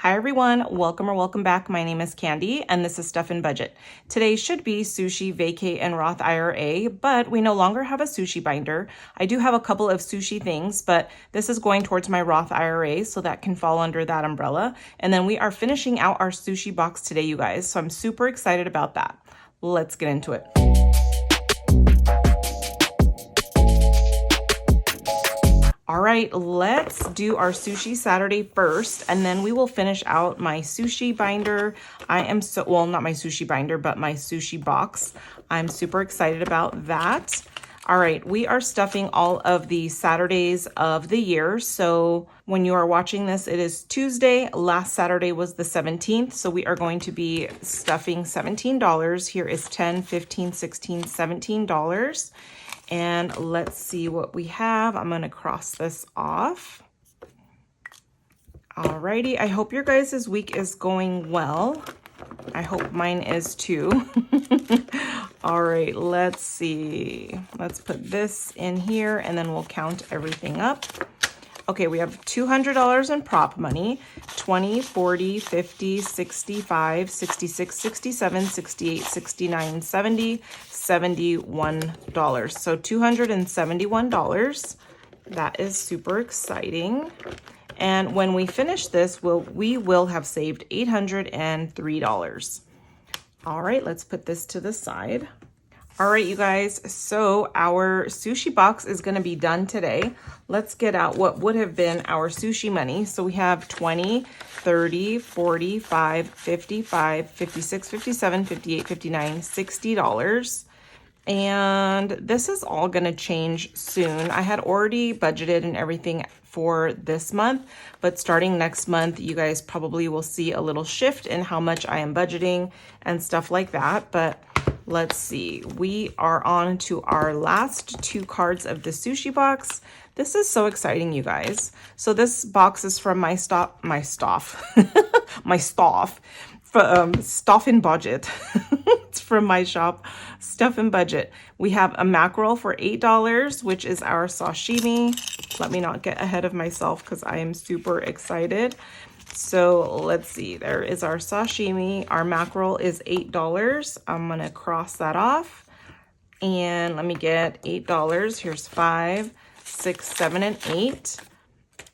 Hi everyone, welcome or welcome back. My name is Candy and this is Stuff and Budget. Today should be Sushi, Vacay, and Roth IRA, but we no longer have a sushi binder. I do have a couple of sushi things, but this is going towards my Roth IRA, so that can fall under that umbrella. And then we are finishing out our sushi box today, you guys, so I'm super excited about that. Let's get into it. All right, let's do our Sushi Saturday first, and then we will finish out my sushi binder. Well, not my sushi binder, but my sushi box. I'm super excited about that. All right, we are stuffing all of the Saturdays of the year. So when you are watching this, it is Tuesday. Last Saturday was the 17th. So we are going to be stuffing $17. Here is $10, $15, $16, $17. And let's see what we have. I'm gonna cross this off. Alrighty, I hope your guys' week is going well. I hope mine is too. All right, let's see. Let's put this in here and then we'll count everything up. Okay, we have $200 in prop money, 20, 40, 50, 65, 66, 67, 68, 69, 70, $71. So $271. That is super exciting. And when we finish this, we will have saved $803. All right, let's put this to the side. All right, you guys, so our sushi box is gonna be done today. Let's get out what would have been our sushi money. So we have 20, 30, 45, 55, 56, 57, 58, 59, $60. And this is all gonna change soon. I had already budgeted and everything for this month, but starting next month, you guys probably will see a little shift in how much I am budgeting and stuff like that. But let's see, we are on to our last two cards of the sushi box. This is so exciting, you guys. So this box is from my Stuff and Budget. It's from my shop, Stuff and Budget. We have a mackerel for $8, which is our sashimi. Let me not get ahead of myself because I am super excited. So let's see, there is our sashimi. Our mackerel is $8. I'm gonna cross that off. And let me get $8. Here's 5, 6, 7, and 8.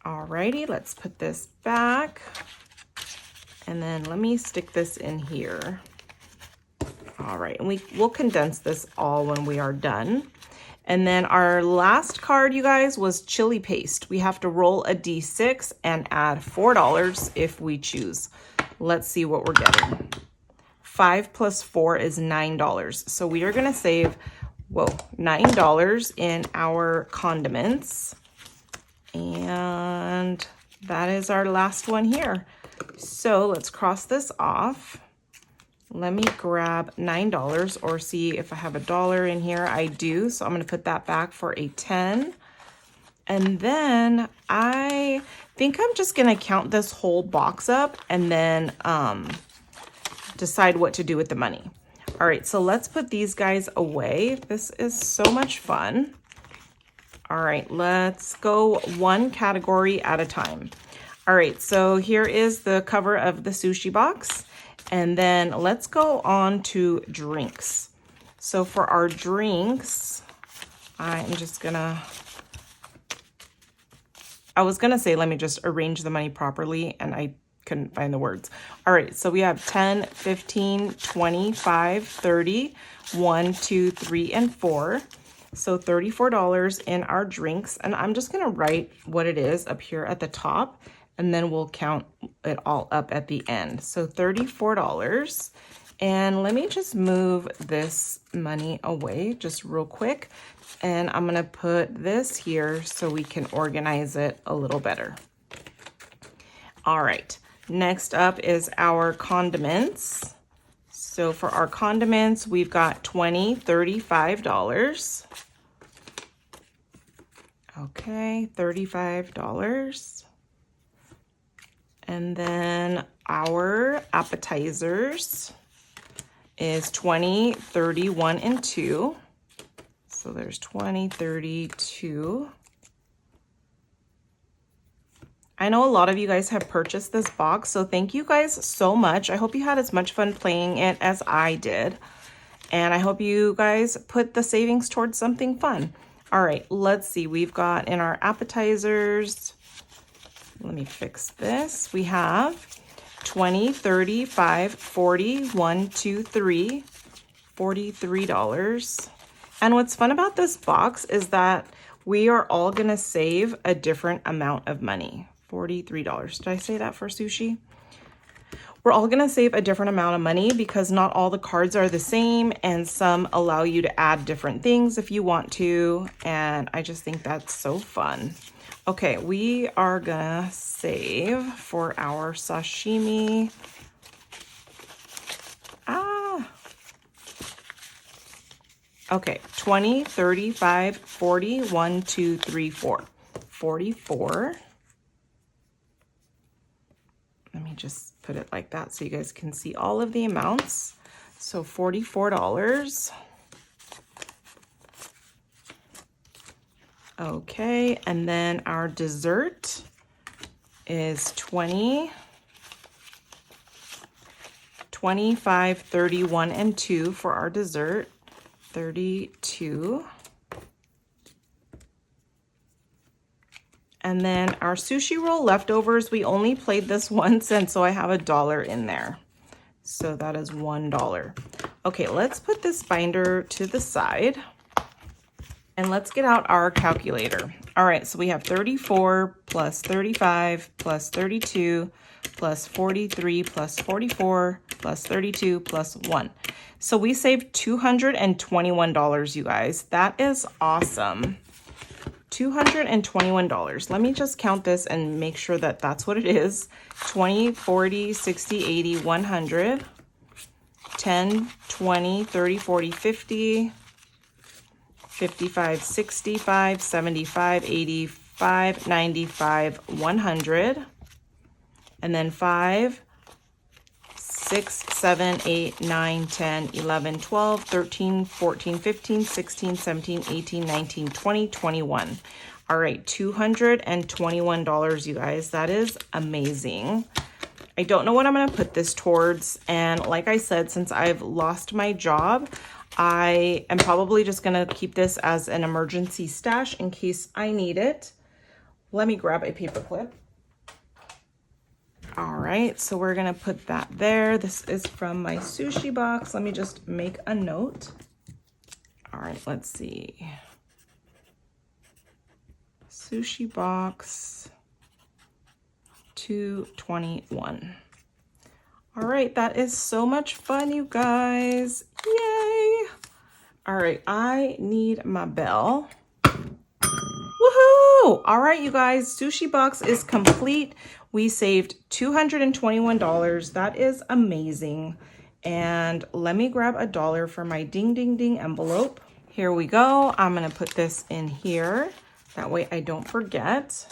Alrighty, let's put this back. And then let me stick this in here. All right, and we'll condense this all when we are done. And then our last card, you guys, was chili paste. We have to roll a D6 and add $4 if we choose. Let's see what we're getting. 5 plus 4 is $9. So we are gonna save, $9 in our condiments. And that is our last one here. So let's cross this off. Let me grab $9 or see if I have $1 in here. I do, so I'm gonna put that back for a 10. And then I think I'm just gonna count this whole box up and then decide what to do with the money. All right, so let's put these guys away. This is so much fun. All right, let's go one category at a time. All right, so here is the cover of the sushi box. And then let's go on to drinks. So for our drinks, I was gonna say, let me just arrange the money properly and I couldn't find the words. All right, so we have 10, 15, 25, 30, 1, 2, 3, and 4. So $34 in our drinks. And I'm just gonna write what it is up here at the top, and then we'll count it all up at the end. So $34. And let me just move this money away just real quick. And I'm gonna put this here so we can organize it a little better. All right, next up is our condiments. So for our condiments, we've got $20, $35. Okay, $35. And then our appetizers is 20, 31, and 2. So there's 20, 32. I know a lot of you guys have purchased this box, so thank you guys so much. I hope you had as much fun playing it as I did. And I hope you guys put the savings towards something fun. All right, let's see. We've got in our appetizers, let me fix this. We have 20, 35, 40, 1, 2, 3, $43. And what's fun about this box is that we are all gonna save a different amount of money. $43. Did I say that for sushi? We're all gonna save a different amount of money because not all the cards are the same, and some allow you to add different things if you want to, and I just think that's so fun. Okay, we are gonna save for our sashimi. Okay, 20, 35, 40, 1, 2, 3, 4. 44. Let me just put it like that so you guys can see all of the amounts. So $44. Okay, and then our dessert is 20, 25, 31, and 2 for our dessert. 32. And then our sushi roll leftovers, we only played this once, and so I have $1 in there. So that is $1. Okay, let's put this binder to the side. And let's get out our calculator. All right, so we have 34 plus 35 plus 32 plus 43 plus 44 plus 32 plus 1. So we saved $221, you guys. That is awesome. $221. Let me just count this and make sure that that's what it is. 20, 40, 60, 80, 100, 10, 20, 30, 40, 50, 55, 65, 75, 85, 95, 100, and then 5, 6, 7, 8, 9, 10, 11, 12, 13, 14, 15, 16, 17, 18, 19, 20, 21. All right, $221, you guys. That is amazing. I don't know what I'm going to put this towards. And like I said, since I've lost my job, I am probably just going to keep this as an emergency stash in case I need it. Let me grab a paper clip. All right, so we're gonna put that there. This is from my sushi box. Let me just make a note. All right, let's see. Sushi box 221. All right, that is so much fun, you guys. Yay! All right, I need my bell. Woohoo! All right, you guys, sushi box is complete. We saved $221. That is amazing. And let me grab $1 for my ding, ding, ding envelope. Here we go. I'm gonna put this in here. That way I don't forget.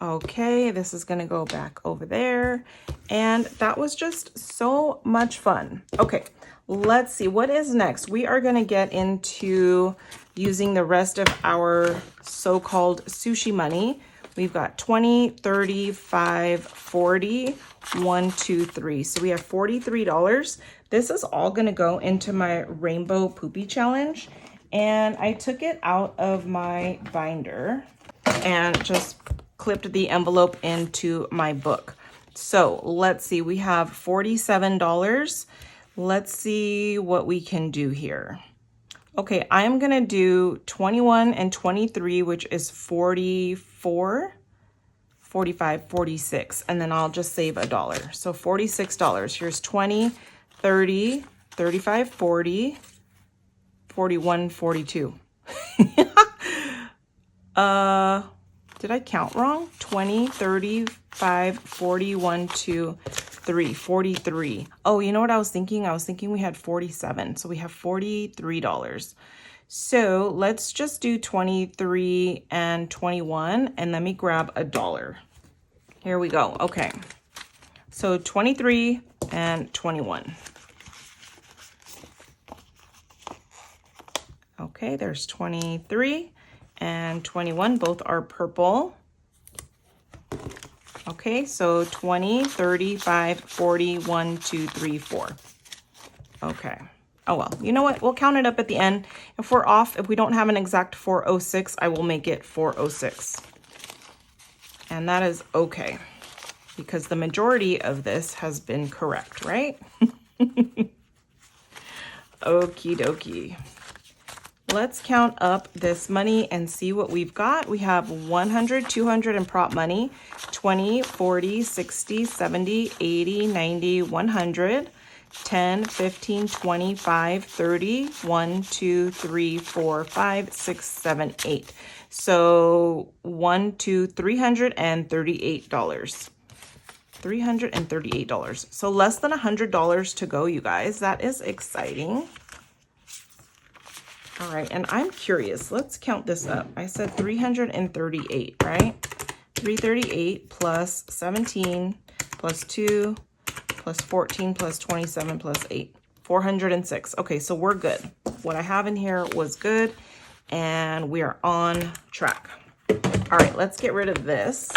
Okay, this is gonna go back over there. And that was just so much fun. Okay, let's see, what is next? We are gonna get into using the rest of our so-called sushi money. We've got 20, 35, 40, 1, 2, 3. So we have $43. This is all gonna go into my rainbow poopy challenge. And I took it out of my binder and just clipped the envelope into my book. So let's see, we have $47. Let's see what we can do here. Okay, I'm gonna do 21 and 23, which is 44, 45, 46, and then I'll just save $1. So $46. Here's 20, 30, 35, 40, 41, 42. Did I count wrong? 20, 35, 41, 2, 3, 43. Oh, you know what I was thinking? I was thinking we had 47. So we have $43. So let's just do 23 and 21, and let me grab $1. Here we go. Okay. So 23 and 21. Okay, there's 23 and 21. Both are purple. Okay, so 20, 35, 40, 1, 2, 3, 4. Okay. Oh, well, you know what? We'll count it up at the end. If we're off, if we don't have an exact 406, I will make it 406. And that is okay, because the majority of this has been correct, right? Okie dokie. Let's count up this money and see what we've got. We have 100, 200 in prop money, 20, 40, 60, 70, 80, 90, 100, 10, 15, 25, 30, 1, 2, 3, 4, 5, 6, 7, 8. So $338. $338. So less than $100 to go, you guys. That is exciting. All right, and I'm curious. Let's count this up. I said 338, right? 338 plus 17 plus 2 plus 14 plus 27 plus 8. 406. Okay, so we're good. What I have in here was good, and we are on track. All right, let's get rid of this.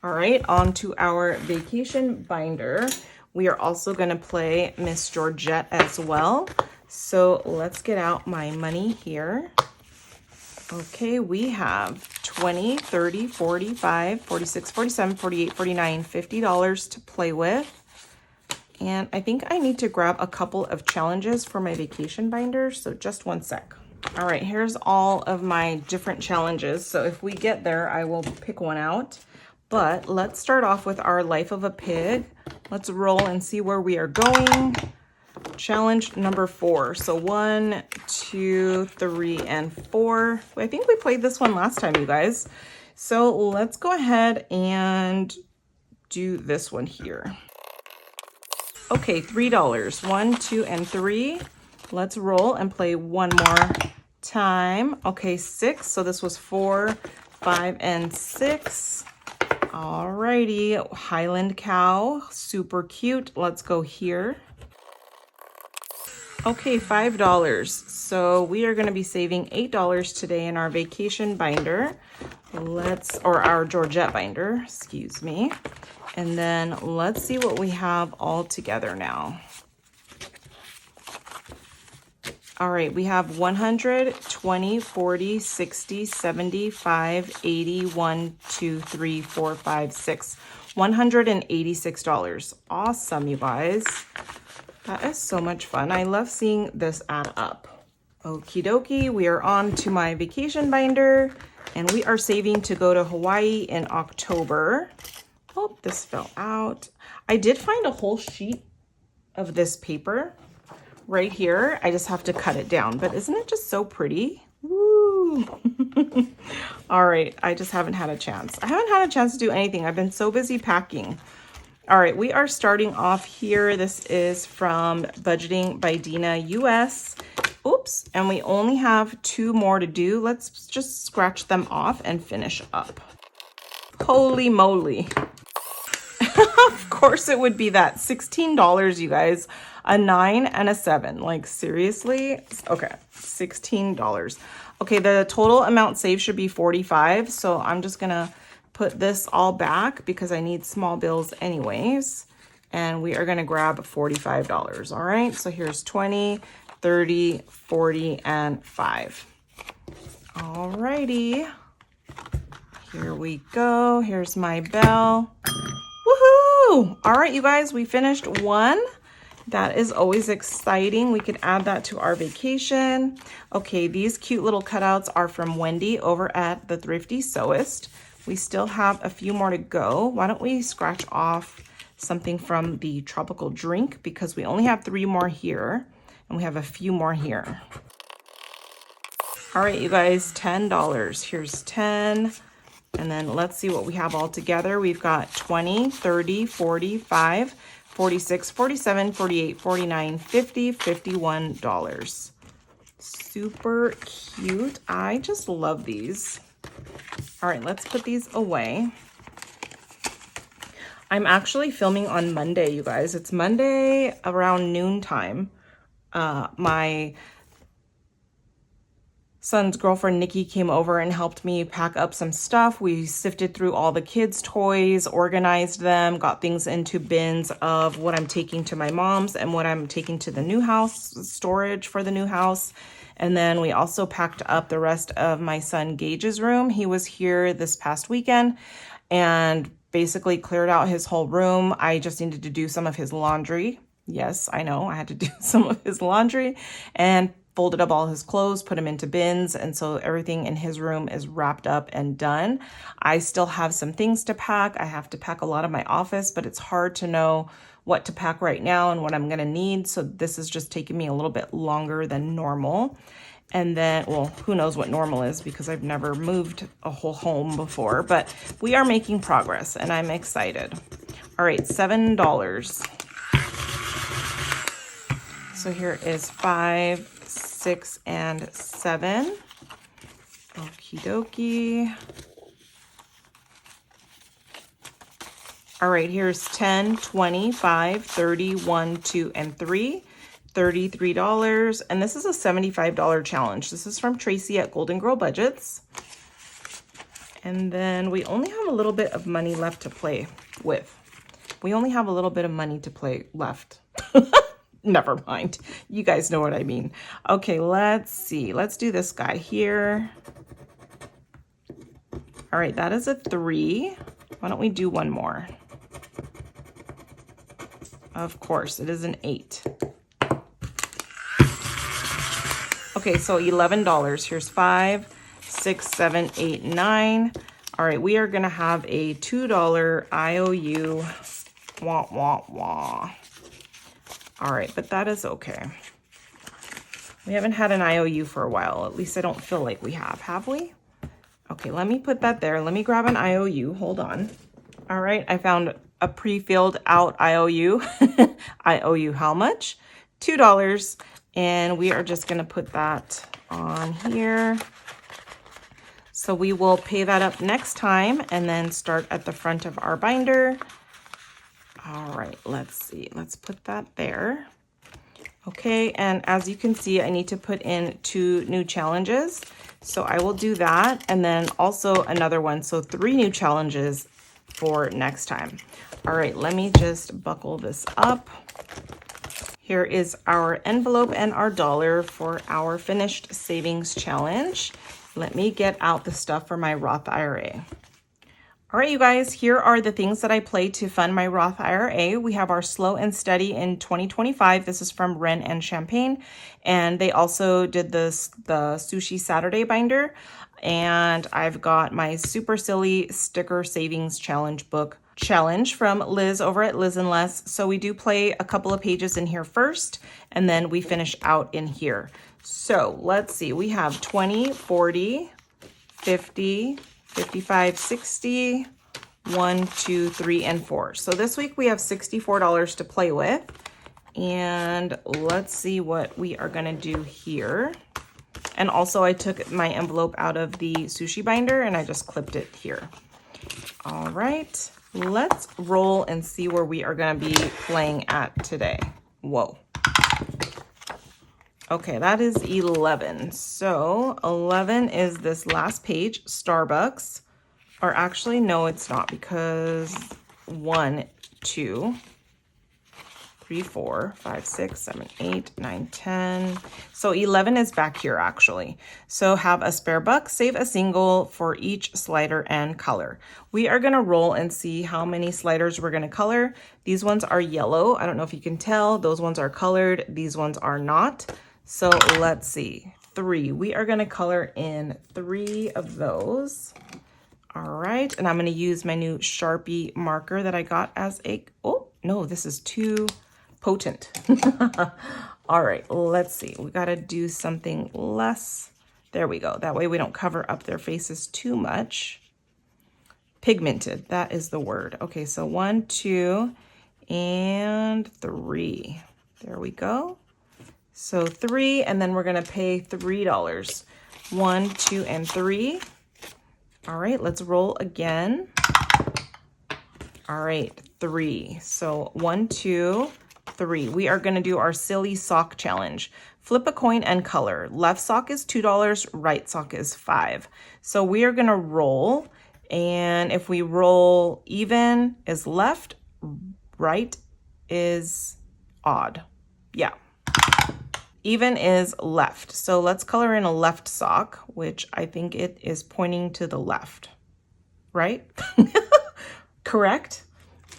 All right, on to our vacation binder. We are also going to play Miss Georgette as well. So let's get out my money here. Okay, we have 20, 30, 45, 46, 47, 48, 49, $50 to play with. And I think I need to grab a couple of challenges for my vacation binder. So just one sec. All right, here's all of my different challenges. So if we get there, I will pick one out. But let's start off with our Life of a Pig. Let's roll and see where we are going. Challenge number 4. So 1, 2, 3, and 4. I think we played this one last time, you guys. So let's go ahead and do this one here. Okay, $3. 1, 2, and 3. Let's roll and play one more time. Okay, 6. So this was 4, 5, and 6. Alrighty, Highland cow, super cute. Let's go here. Okay, $5. So we are going to be saving $8 today in our vacation binder. Or our Georgette binder, excuse me. And then let's see what we have all together now. All right, we have 100, 20, 40, 60, 75, 80, 1, 2, 3, 4, 5, 6, $186. Awesome, you guys. That is so much fun. I love seeing this add up. Okie dokie, we are on to my vacation binder, and we are saving to go to Hawaii in October. Oh, this fell out. I did find a whole sheet of this paper right here. I just have to cut it down, but isn't it just so pretty? Woo! All right, I just haven't had a chance. I haven't had a chance to do anything. I've been so busy packing. All right, we are starting off here. This is from Budgeting by Dina US. Oops, and we only have 2 more to do. Let's just scratch them off and finish up. Holy moly. Of course it would be that. $16, you guys. A 9 and a 7. Like, seriously? Okay, $16. Okay, the total amount saved should be $45. So I'm just going to put this all back because I need small bills anyways. And we are going to grab $45. All right, so here's 20, 30, 40, and 5. All righty. Here we go. Here's my bell. Woohoo! All right, you guys, we finished 1. That is always exciting. We could add that to our vacation. Okay, these cute little cutouts are from Wendy over at the Thrifty Sewist. We still have a few more to go. Why don't we scratch off something from the tropical drink, because we only have 3 more here and we have a few more here. All right, you guys, $10. Here's 10. And then let's see what we have all together. We've got 20, 30, 45, 46, 47, 48, 49, 50, $51. Super cute. I just love these. All right, let's put these away. I'm actually filming on Monday, you guys. It's Monday around noontime. My son's girlfriend Nikki came over and helped me pack up some stuff. We sifted through all the kids' toys, organized them, got things into bins of what I'm taking to my mom's and what I'm taking to the new house, storage for the new house. And then we also packed up the rest of my son Gage's room. He was here this past weekend and basically cleared out his whole room. I just needed to do some of his laundry. Yes, I know, I had to do some of his laundry and folded up all his clothes, put them into bins, and so everything in his room is wrapped up and done. I still have some things to pack. I have to pack a lot of my office, but it's hard to know what to pack right now and what I'm gonna need, so this is just taking me a little bit longer than normal. And then, well, who knows what normal is because I've never moved a whole home before, but we are making progress and I'm excited. All right, $7. So here is 5, 6, and 7. Okie dokie. All right, here's 10, 20, 5, 30, 1, 2, and 3. $33. And this is a $75 challenge. This is from Tracy at Golden Girl Budgets. And then we only have a little bit of money left to play with. We only have a little bit of money to play left. Never mind. You guys know what I mean. Okay, let's see. Let's do this guy here. All right, that is a 3. Why don't we do one more? Of course, it is an 8. Okay, so $11. Here's 5, 6, 7, 8, 9. All right, we are gonna have a $2 IOU. Wah, wah, wah. All right, but that is okay. We haven't had an IOU for a while. At least I don't feel like we have we? Okay, let me put that there. Let me grab an IOU, hold on. All right, I found a pre-filled out IOU. I owe you how much? $2. And we are just gonna put that on here. So we will pay that up next time and then start at the front of our binder. All right, let's see, let's put that there. Okay, and as you can see, I need to put in 2 new challenges. So I will do that and then also another one. So 3 new challenges for next time. All right, let me just buckle this up. Here is our envelope and our dollar for our finished savings challenge. Let me get out the stuff for my Roth IRA. All right, you guys, here are the things that I play to fund my Roth IRA. We have our Slow and Steady in 2025. This is from Wren and Champagne. And they also did the Sushi Saturday binder. And I've got my Super Silly Sticker Savings Challenge book challenge from Liz over at Liz and Less. So we do play a couple of pages in here first, and then we finish out in here. So let's see, we have 20, 40, 50, 55, 60, 1, 2, 3, and 4. So this week we have $64 to play with. And let's see what we are gonna do here. And also I took my envelope out of the sushi binder and I just clipped it here. All right, let's roll and see where we are gonna be playing at today. Whoa. Okay, that is 11. So 11 is this last page, Starbucks. Or actually, no, it's not because 1, 2, 3, 4, 5, 6, 7, 8, 9, 10. So 11 is back here actually. So have a spare buck, save a single for each slider and color. We are gonna roll and see how many sliders we're gonna color. These ones are yellow. I don't know if you can tell. Those ones are colored. These ones are not. So let's see, 3. We are gonna color in 3 of those. All right, and I'm gonna use my new Sharpie marker that I got as a, oh, no, this is too potent. All right, let's see. We gotta do something less. There we go. That way we don't cover up their faces too much. Pigmented, that is the word. Okay, so 1, 2, and 3. There we go. So 3, and then we're gonna pay $3. 1, 2, and 3. All right, let's roll again. All right, 3. So 1, 2, 3. We are going to do our silly sock challenge. Flip a coin and color. Left sock is $2, right sock is $5. So we are going to roll, and if we roll even is left, right is odd. Yeah. Even is left. So let's color in a left sock, which I think it is pointing to the left, right? Correct?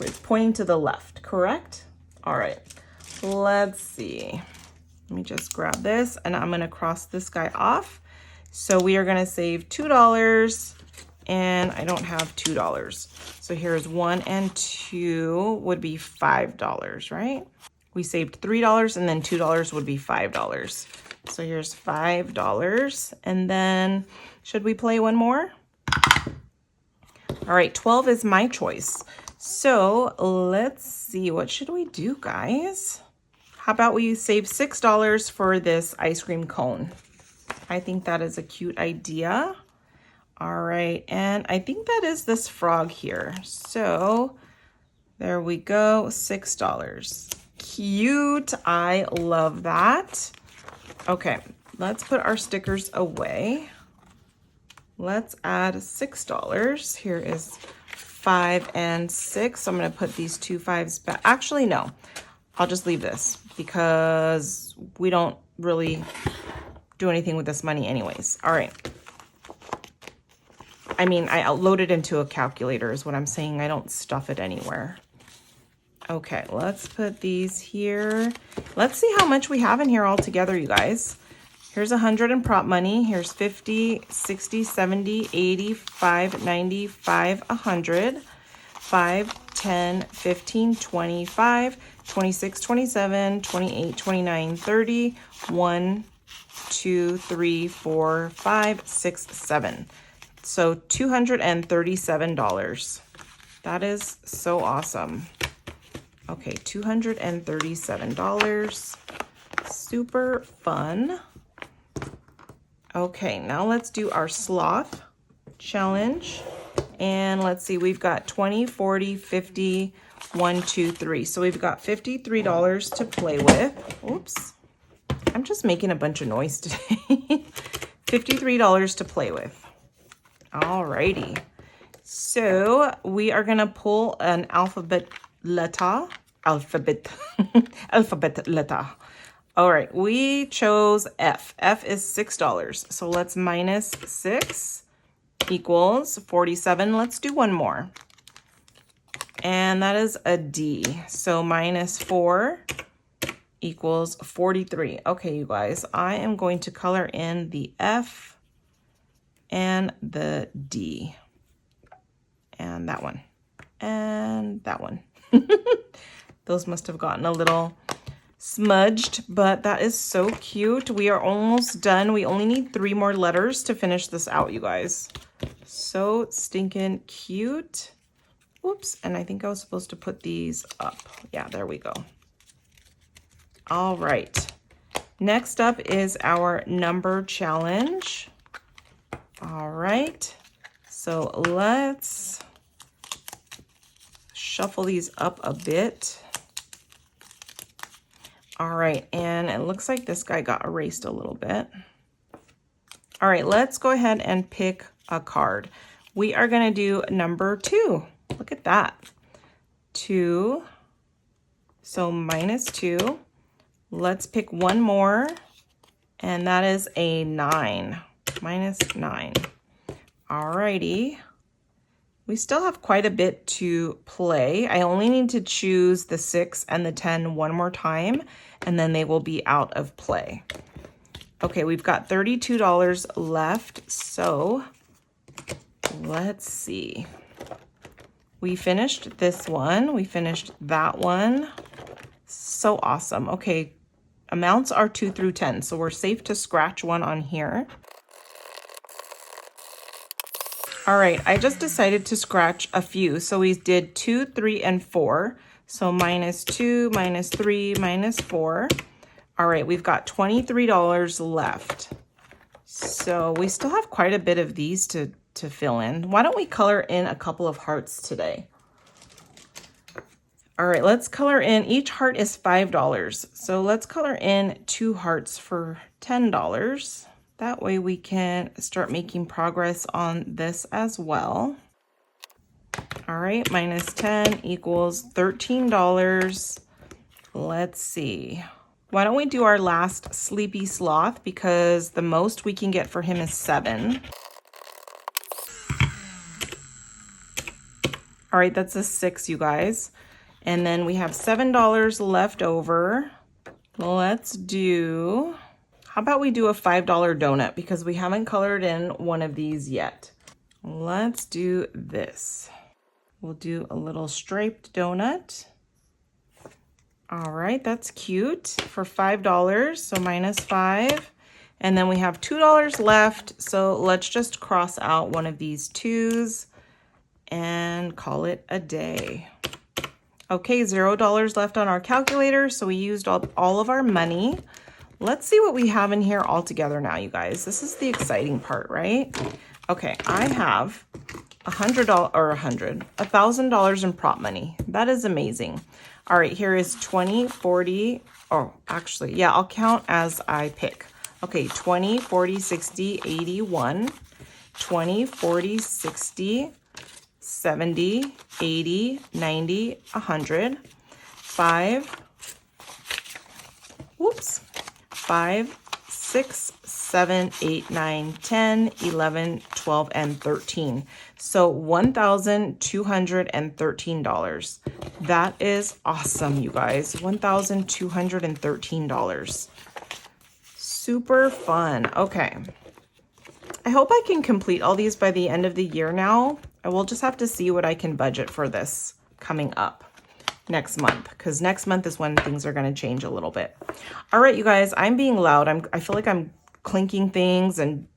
It's pointing to the left, correct? All right, let's see. Let me just grab this and I'm gonna cross this guy off. So we are gonna save $2 and I don't have $2. So here's 1 and 2 would be $5, right? We saved $3 and then $2 would be $5. So here's $5. And then should we play one more? All right, 12 is my choice. So let's see, what should we do, guys? How about we save $6 for this ice cream cone? I think that is a cute idea. All right, and I think that is this frog here. So there we go, $6. Cute, I love that. Okay, let's put our stickers away. Let's add $6. Here is 5 and 6. So I'm going to put these 2 5s back. Actually, no, I'll just leave this because we don't really do anything with this money anyways. All right. I mean, I load it into a calculator is what I'm saying. I don't stuff it anywhere. Okay, let's put these here. Let's see how much we have in here all together, you guys. Here's 100 in prop money. Here's 50, 60, 70, 85, 95, 100, 5, 10, 15, 25, 26, 27, 28, 29, 30, 1, 2, 3, 4, 5, 6, 7. So $237. That is so awesome. Okay, $237. Super fun. Okay, now let's do our sloth challenge. And let's see, we've got 20, 40, 50, 1, 2, 3. So we've got $53 to play with. Oops, I'm just making a bunch of noise today. $53 to play with. Alrighty. So we are gonna pull an alphabet letter. All right, we chose F. F is $6. So let's minus 6 equals 47. Let's do one more. And that is a D. So minus 4 equals 43. Okay, you guys, I am going to color in the F and the D. And that one. And that one. Those must have gotten a little smudged, but that is so cute. We are almost done. We only need 3 more letters to finish this out, you guys. So stinking cute. Oops, and I think I was supposed to put these up. Yeah, there we go. All right. Next up is our number challenge. All right. So let's shuffle these up a bit. All right, and it looks like this guy got erased a little bit. All right, let's go ahead and pick a card. We are gonna do number 2. Look at that, 2, so minus 2. Let's pick one more, and that is a 9, minus 9. All righty. We still have quite a bit to play. I only need to choose the 6 and the 10 one more time, and then they will be out of play. Okay, we've got $32 left, so let's see. We finished this one. We finished that one. So awesome. Okay, amounts are 2 through 10, so we're safe to scratch one on here. All right, I just decided to scratch a few. So we did 2, 3, and 4. So minus 2, minus 3, minus 4. All right, we've got $23 left. So we still have quite a bit of these to fill in. Why don't we color in a couple of hearts today? All right, let's color in. Each heart is $5. So let's color in 2 hearts for $10. That way we can start making progress on this as well. All right, minus 10 equals $13. Let's see. Why don't we do our last sleepy sloth, because the most we can get for him is 7. All right, that's a 6, you guys. And then we have $7 left over. Let's do, how about we do a $5 donut, because we haven't colored in one of these yet. Let's do this. We'll do a little striped donut. All right, that's cute for $5, so minus 5. And then we have $2 left, so let's just cross out one of these 2s and call it a day. Okay, $0 left on our calculator, so we used all of our money. Let's see what we have in here all together now, you guys. This is the exciting part, right? Okay, I have $1,000 in prop money. That is amazing. All right, here is 20, 40. Oh, actually, yeah, I'll count as I pick. Okay, 20, 40, 60, 81, 20, 40, 60, 70, 80, 90, 100, 5, 6, 7, 8, 9, 10, 11, 12, and 13. So $1,213. That is awesome, you guys. $1,213. Super fun. Okay. I hope I can complete all these by the end of the year now. I will just have to see what I can budget for this coming up next month, because next month is when things are going to change a little bit. All right, you guys, I'm being loud. I feel like I'm clinking things and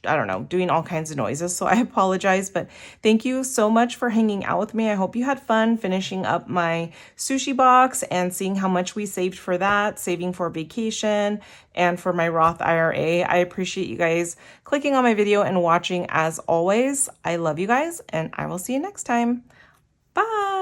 I don't know, doing all kinds of noises, so I apologize, but thank you so much for hanging out with me. I hope you had fun finishing up my sushi box and seeing how much we saved for that, saving for vacation and for my Roth IRA. I appreciate you guys clicking on my video and watching as always. I love you guys, and I will see you next time. Bye.